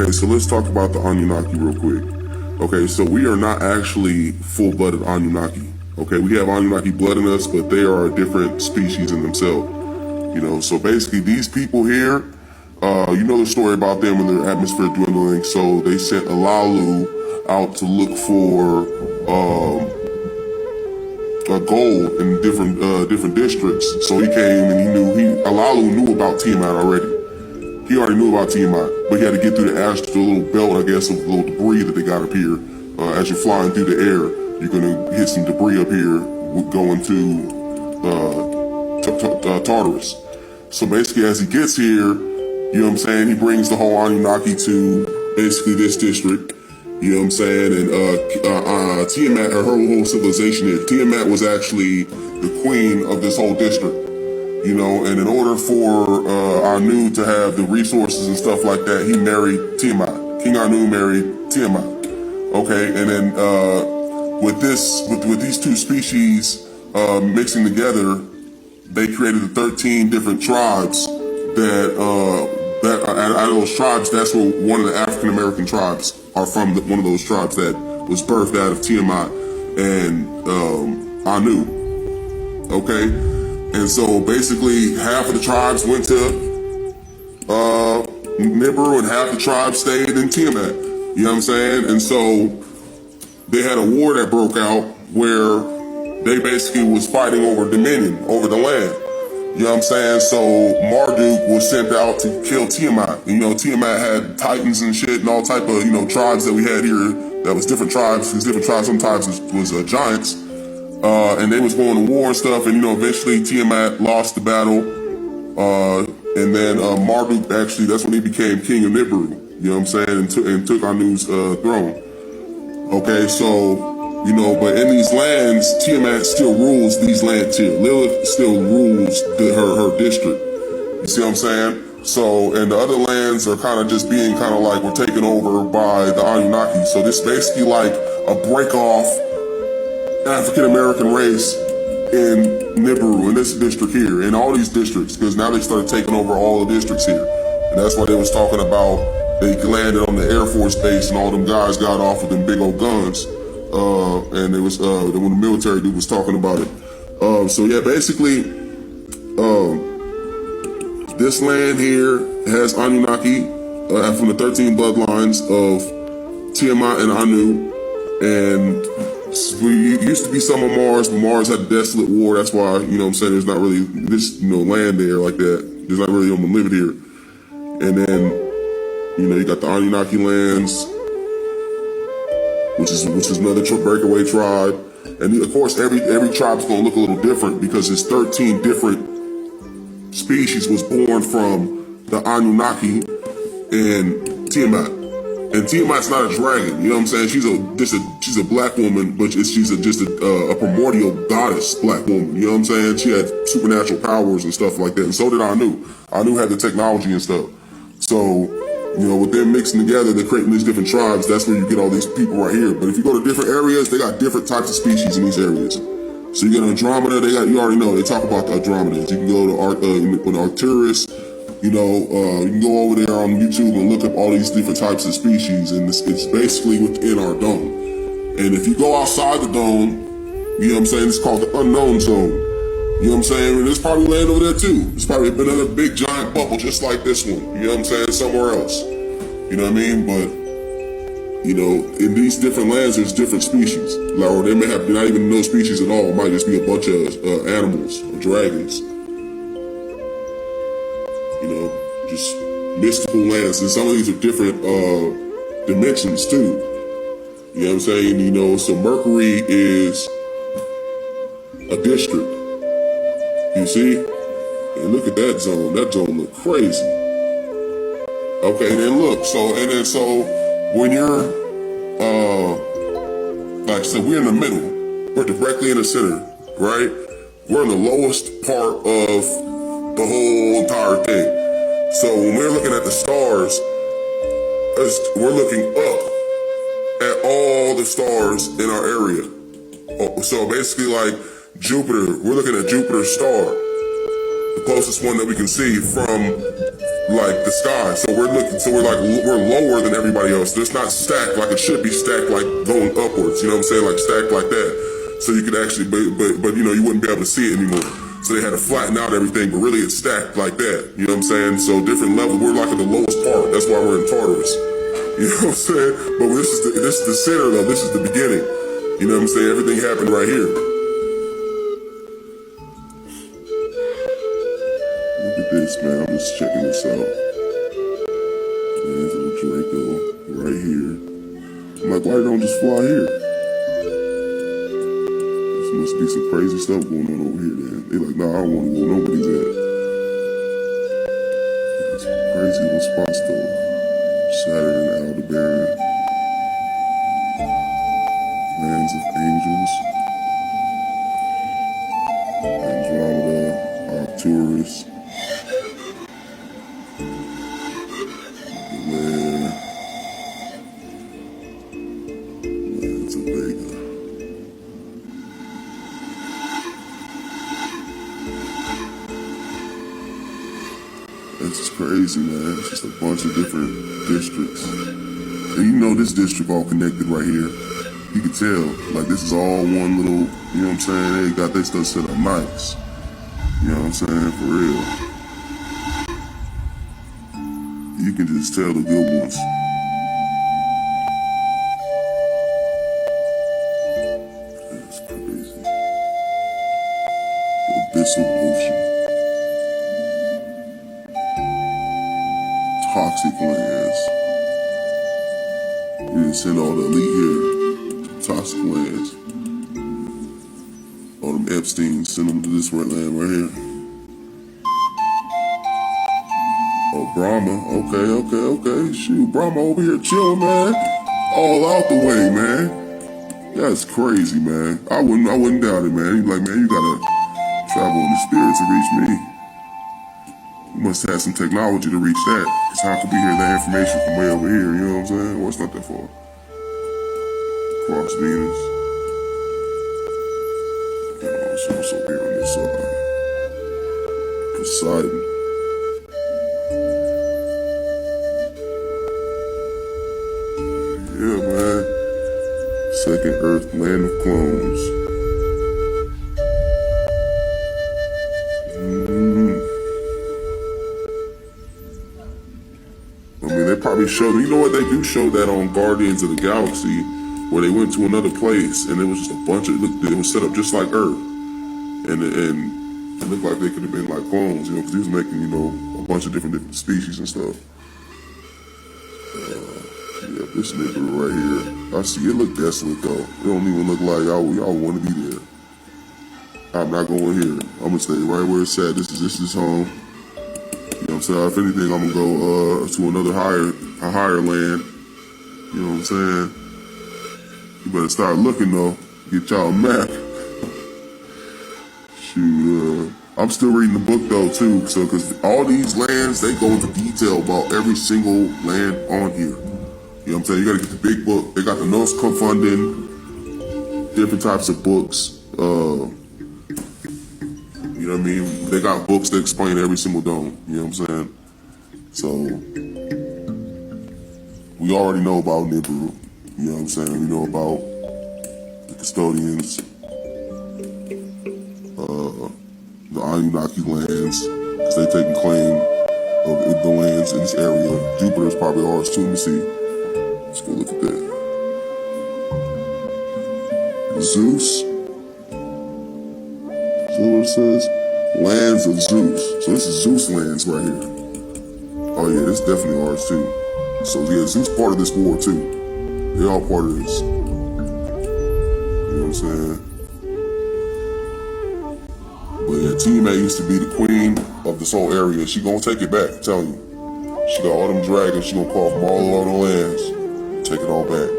Okay, so let's talk about the Anunnaki real quick. Okay, so we are not actually full-blooded Anunnaki. Okay, we have Anunnaki blood in us, but they are a different species in themselves. You know, so basically these people here, you know the story about them and their atmosphere dwindling, so they sent Alalu out to look for gold in different districts. So he came and Alalu knew about Tiamat already. He already knew about Tiamat, but he had to get through the little belt, I guess, of little debris that they got up here. As you're flying through the air, you're gonna hit some debris up here going to Tartarus. So basically, as he gets here, you know what I'm saying, he brings the whole Anunnaki to basically this district. You know what I'm saying? And Tiamat, her whole civilization here, Tiamat was actually the queen of this whole district. You know, and in order for Anu to have the resources and stuff like that, he married Tiamat. King Anu married Tiamat. Okay, and then with these two species mixing together, they created the 13 different tribes that out of those tribes, that's where one of the African American tribes are from. One of those tribes that was birthed out of Tiamat and Anu. Okay. And so basically half of the tribes went to Nibiru and half the tribes stayed in Tiamat. You know what I'm saying? And so they had a war that broke out where they basically was fighting over dominion, over the land. You know what I'm saying? So Marduk was sent out to kill Tiamat. You know, Tiamat had titans and shit and all type of, you know, tribes that we had here that was different tribes. Because different tribes sometimes was giants. And they was going to war and stuff, and you know, eventually Tiamat lost the battle, and then Marduk actually, that's when he became king of Nibiru, you know what I'm saying, and took Anu's throne. Okay, so, you know, but in these lands, Tiamat still rules these lands here. Lilith still rules her district. You see what I'm saying? So, and the other lands are kind of just being kind of like, we're taken over by the Anunnaki. So this is basically like a break off African American race in Nibiru, in this district here, in all these districts, because now they started taking over all the districts here. And that's why they was talking about, they landed on the Air Force base and all them guys got off with them big old guns. And it was, when the military dude was talking about it. So yeah, basically, this land here has Anunnaki, from the 13 bloodlines of Tiamat and Anu, and we used to be some of Mars, but Mars had a desolate war. That's why, you know what I'm saying, there's not really this, you know, land there like that. There's not really anyone living here. And then, you know, you got the Anunnaki lands, which is another breakaway tribe. And of course, every tribe's gonna look a little different because there's 13 different species was born from the Anunnaki and Tiamat. And Tiamat's not a dragon, you know what I'm saying? She's a black woman, but she's just a primordial goddess black woman, you know what I'm saying? She had supernatural powers and stuff like that, and so did Anu. Anu had the technology and stuff. So, you know, with them mixing together, they're creating these different tribes. That's where you get all these people right here. But if you go to different areas, they got different types of species in these areas. So you get Andromeda, you already know, they talk about the Andromedas. You can go to Arcturus. You know, you can go over there on YouTube and look up all these different types of species, and it's basically within our dome. And if you go outside the dome, you know what I'm saying, it's called the unknown zone. You know what I'm saying? And there's probably land over there too. There's probably another big giant bubble just like this one. You know what I'm saying? Somewhere else. You know what I mean? But, you know, in these different lands, there's different species. Like, or they may have not even no species at all. It might just be a bunch of animals or dragons. You know, just mystical lands. And some of these are different dimensions too. You know what I'm saying? You know, so Mercury is a district. You see? And look at that zone. That zone look crazy. Okay, and then look, so when you're like I said, we're in the middle. We're directly in the center, right? We're in the lowest part of the whole entire thing. So when we're looking at the stars, we're looking up at all the stars in our area. So basically like Jupiter, we're looking at Jupiter's star. the closest one that we can see from like the sky. So we're lower than everybody else. It's not stacked like it should be stacked, like going upwards. You know what I'm saying? Like stacked like that. So you could actually, but you know, you wouldn't be able to see it anymore. So they had to flatten out everything, but really it's stacked like that. You know what I'm saying? So different levels. We're like at the lowest part. That's why we're in Tartarus. You know what I'm saying? But this is the center though. This is the beginning. You know what I'm saying? Everything happened right here. Look at this, man. I'm just checking this out. There's a little Draco right here. I'm like, why don't just fly here? There must be some crazy stuff going on over here, man. They like, nah, I don't want to go nobody's at. Some crazy little spots though. Saturn, Aldebaran, lands of angels, Andromeda, Arcturus, lands of Vega. This is crazy, man. It's just a bunch of different districts. And you know this district all connected right here. You can tell, like this is all one little, you know what I'm saying? They got their stuff set up nice. You know what I'm saying? For real. You can just tell the good ones. That's crazy. The abyssal ocean. Toxic lands. We didn't send all the elite here. Toxic lands. All them Epstein, send them to this land right here. Oh, Brahma. Okay. Shoot, Brahma over here chilling, man. All out the way, man. That's crazy, man. I wouldn't doubt it, man. He's like, man, you gotta travel in the spirit to reach me. You must have some technology to reach that. Because how could we hear that information from way over here, you know what I'm saying? Well, it's not that far. Cross Venus. So it's over here on this side. Poseidon. Yeah, man. Second Earth, land of clones. I mean, they probably showed, you know what, they do show that on Guardians of the Galaxy, where they went to another place, and it was just a bunch of, it was set up just like Earth. And it looked like they could have been like clones, you know, because he was making, you know, a bunch of different species and stuff. Yeah, this nigga right here, I see, it look desolate though. It don't even look like y'all want to be there. I'm not going here. I'm gonna stay right where it's at. This is home. You know what I'm saying? If anything, I'm gonna go to another higher land. You know what I'm saying? You better start looking though. Get y'all a map. Shoot, I'm still reading the book though too. So, cause all these lands, they go into detail about every single land on here. You know what I'm saying? You gotta get the big book. They got the notes funding, different types of books. You know what I mean? They got books that explain every single dome. You know what I'm saying? So, we already know about Nibiru. You know what I'm saying? We know about the custodians, the Anunnaki lands, because they taking claim of the lands in this area. Jupiter's probably ours too. Let me see. Let's go look at that. Zeus. So what it says? Lands of Zeus. So this is Zeus lands right here. Oh yeah, this is definitely ours too. So yeah, Zeus part of this war too. They all part of this. You know what I'm saying? But yeah, Tiamat used to be the queen of this whole area. She gonna take it back, I'm telling you. She got all them dragons, she gonna call from all over the lands. Take it all back.